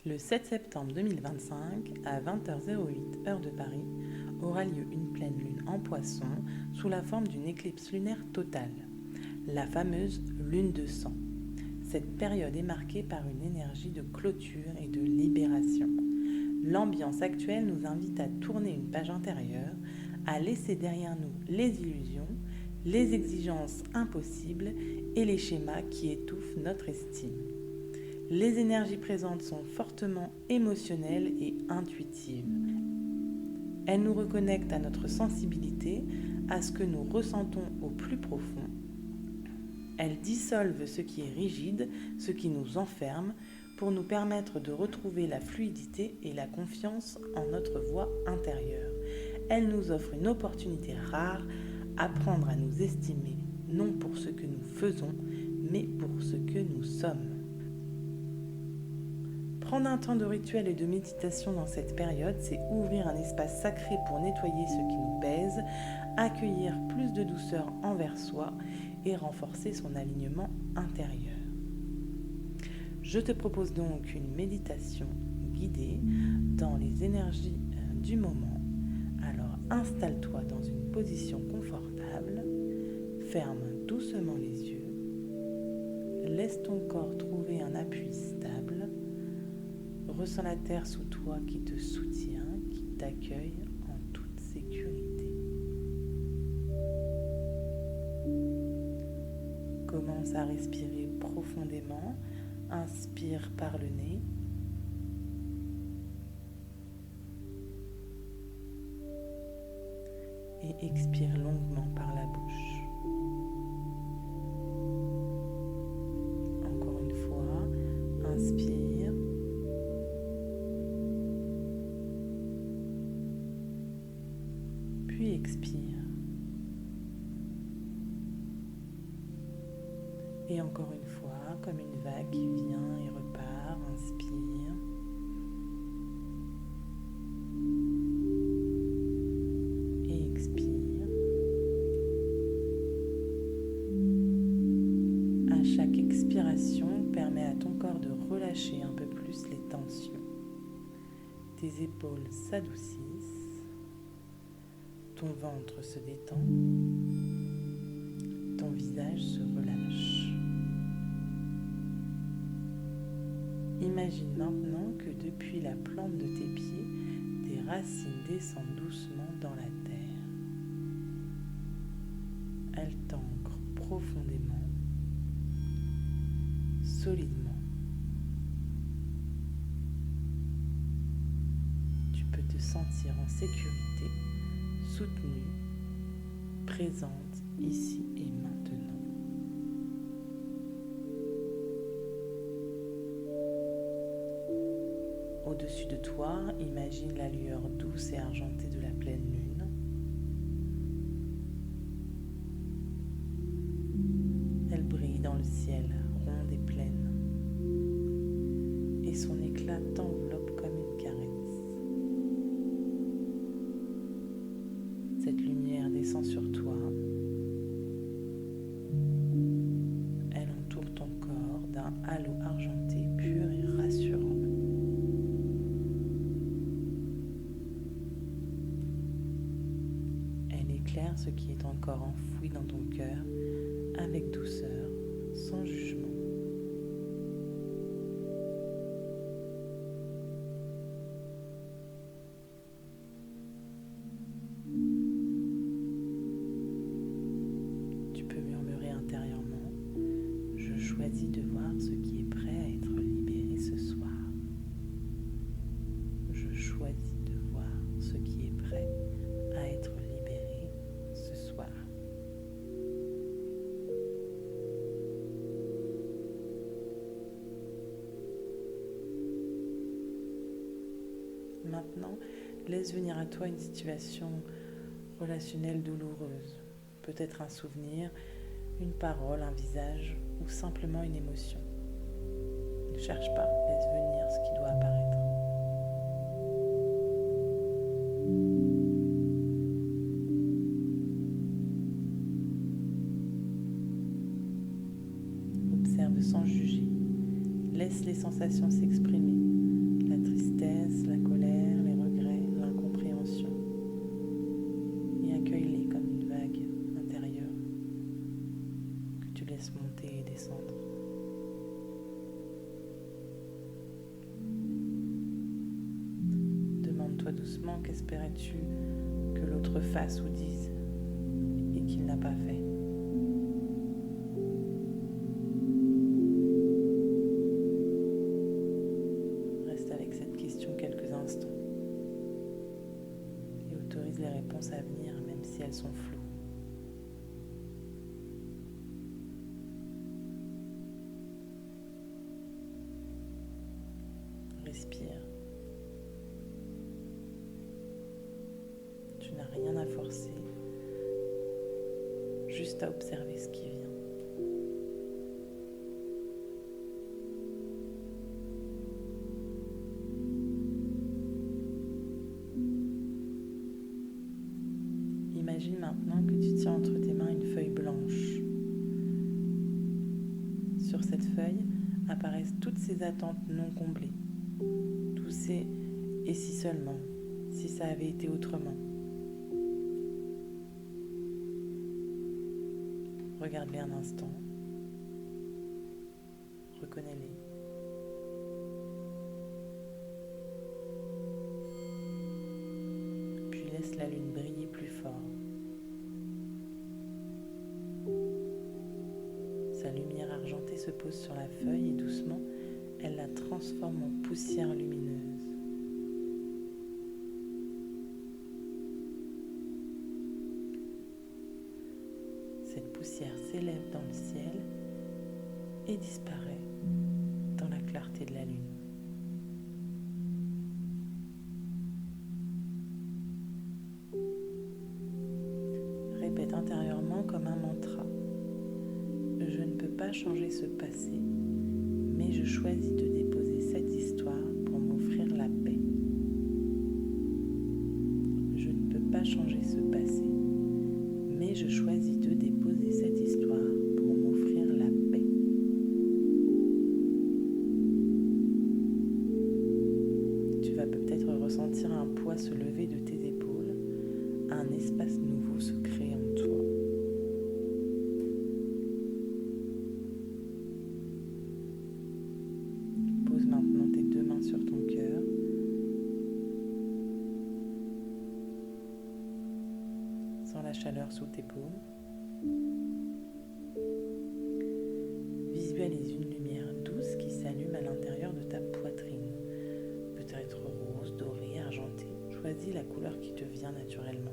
Le 7 septembre 2025, à 20h08 heure de Paris, aura lieu une pleine lune en Poisson sous la forme d'une éclipse lunaire totale, la fameuse lune de sang. Cette période est marquée par une énergie de clôture et de libération. L'ambiance actuelle nous invite à tourner une page intérieure, à laisser derrière nous les illusions, les exigences impossibles et les schémas qui étouffent notre estime. Les énergies présentes sont fortement émotionnelles et intuitives. Elles nous reconnectent à notre sensibilité, à ce que nous ressentons au plus profond. Elles dissolvent ce qui est rigide, ce qui nous enferme, pour nous permettre de retrouver la fluidité et la confiance en notre voix intérieure. Elles nous offrent une opportunité rare, apprendre à nous estimer, non pour ce que nous faisons, mais pour ce que nous sommes. Prendre un temps de rituel et de méditation dans cette période, c'est ouvrir un espace sacré pour nettoyer ce qui nous pèse, accueillir plus de douceur envers soi et renforcer son alignement intérieur. Je te propose donc une méditation guidée dans les énergies du moment. Alors installe-toi dans une position confortable, ferme doucement les yeux, laisse ton corps trouver un appui stable. Ressens la terre sous toi qui te soutient, qui t'accueille en toute sécurité. Commence à respirer profondément. Inspire par le nez. Et expire longuement par la bouche. Encore une fois, inspire. Puis expire. Et encore une fois, comme une vague qui vient et repart, inspire. Et expire. À chaque expiration, permet à ton corps de relâcher un peu plus les tensions. Tes épaules s'adoucissent. Ton ventre se détend, ton visage se relâche. Imagine maintenant que depuis la plante de tes pieds, tes racines descendent doucement dans la terre. Elles t'ancrent profondément, solidement. Tu peux te sentir en sécurité, soutenue, présente ici et maintenant. Au-dessus de toi, imagine la lueur douce et argentée de la pleine lune. Elle brille dans le ciel, ronde et pleine, et son éclat t'enveloppe comme une caresse. Cette lumière descend sur toi. Elle entoure ton corps d'un halo argenté pur et rassurant. Elle éclaire ce qui est encore enfoui dans ton cœur avec douceur, sans jugement. Tu peux murmurer intérieurement: je choisis de voir ce qui est prêt à être libéré ce soir. Je choisis de voir ce qui est prêt à être libéré ce soir. Maintenant, laisse venir à toi une situation relationnelle douloureuse, peut-être un souvenir, une parole, un visage ou simplement une émotion. Ne cherche pas, laisse venir ce qui doit apparaître. Observe sans juger. Laisse les sensations s'exprimer. doucement, qu'espérais-tu que l'autre fasse ou dise et qu'il n'a pas fait? Reste avec cette question quelques instants et autorise les réponses à venir, même si elles sont floues. Respire. Tu n'as rien à forcer, juste à observer ce qui vient. Imagine maintenant que tu tiens entre tes mains une feuille blanche. Sur cette feuille apparaissent toutes ces attentes non comblées. Tous ces « et si seulement », si ça avait été autrement. Regarde-les un instant. Reconnais-les. Puis laisse la lune briller plus fort. Sa lumière argentée se pose sur la feuille et doucement, elle la transforme en poussière lumineuse. Cette poussière s'élève dans le ciel et disparaît dans la clarté de la lune. Répète intérieurement comme un mantra. Je ne peux pas changer ce passé, mais je choisis de déposer cette histoire pour m'offrir la paix. Je ne peux pas changer ce passé, mais je choisis de déposer cette histoire pour m'offrir la paix. Tu vas peut-être ressentir un poids se lever de tes épaules, un espace nouveau se créer en toi. Pose maintenant tes deux mains sur ton cœur. Sens la chaleur sous tes paumes. Visualise une lumière douce qui s'allume à l'intérieur de ta poitrine. Peut-être rose, dorée, argentée. Choisis la couleur qui te vient naturellement.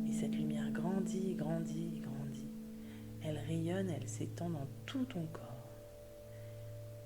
Et cette lumière grandit, grandit, grandit. Elle rayonne, elle s'étend dans tout ton corps.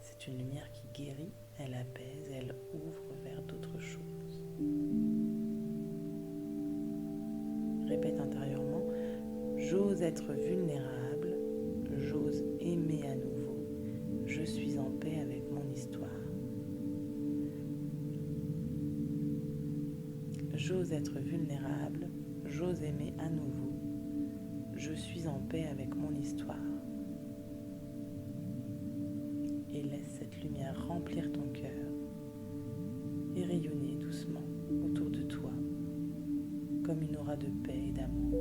C'est une lumière qui guérit, elle apaise, elle ouvre vers d'autres choses. Répète intérieurement, j'ose être vulnérable, j'ose aimer à nouveau, je suis en paix avec mon histoire. J'ose être vulnérable, j'ose aimer à nouveau, je suis en paix avec mon histoire. Et laisse cette lumière remplir ton cœur et rayonner doucement autour de toi comme une aura de paix et d'amour.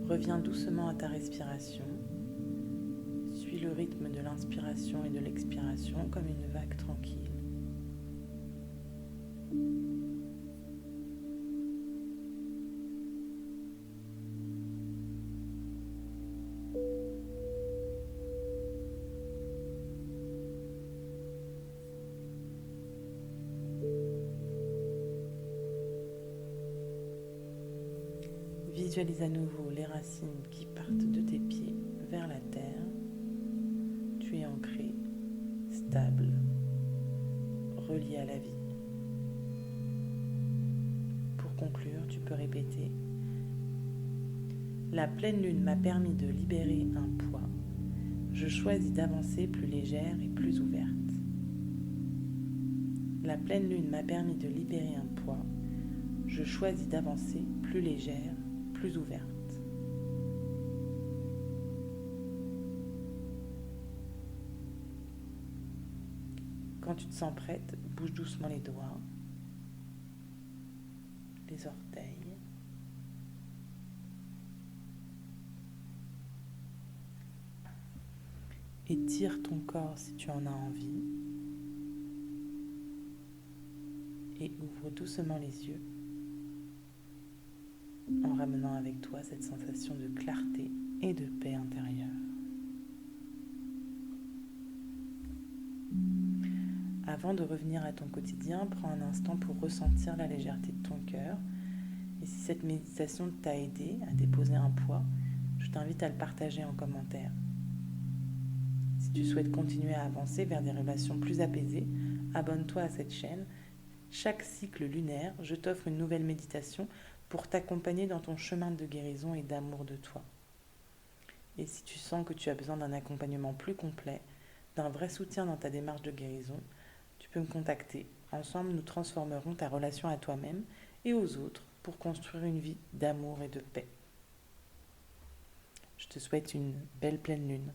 Reviens doucement à ta respiration. Suis le rythme de l'inspiration et de l'expiration comme une vague tranquille. Visualise à nouveau les racines qui partent de tes pieds vers la terre. Tu es ancré, stable, relié à la vie. Pour conclure, tu peux répéter: la pleine lune m'a permis de libérer un poids. Je choisis d'avancer plus légère et plus ouverte. La pleine lune m'a permis de libérer un poids. Je choisis d'avancer plus légère, plus ouverte. Quand tu te sens prête, bouge doucement les doigts, les orteils. Étire ton corps si tu en as envie. Et ouvre doucement les yeux en ramenant avec toi cette sensation de clarté et de paix intérieure. Avant de revenir à ton quotidien, prends un instant pour ressentir la légèreté de ton cœur. Et si cette méditation t'a aidé à déposer un poids, je t'invite à le partager en commentaire. Si tu souhaites continuer à avancer vers des relations plus apaisées, abonne-toi à cette chaîne. Chaque cycle lunaire, je t'offre une nouvelle méditation pour t'accompagner dans ton chemin de guérison et d'amour de toi. Et si tu sens que tu as besoin d'un accompagnement plus complet, d'un vrai soutien dans ta démarche de guérison, tu peux me contacter. Ensemble, nous transformerons ta relation à toi-même et aux autres pour construire une vie d'amour et de paix. Je te souhaite une belle pleine lune.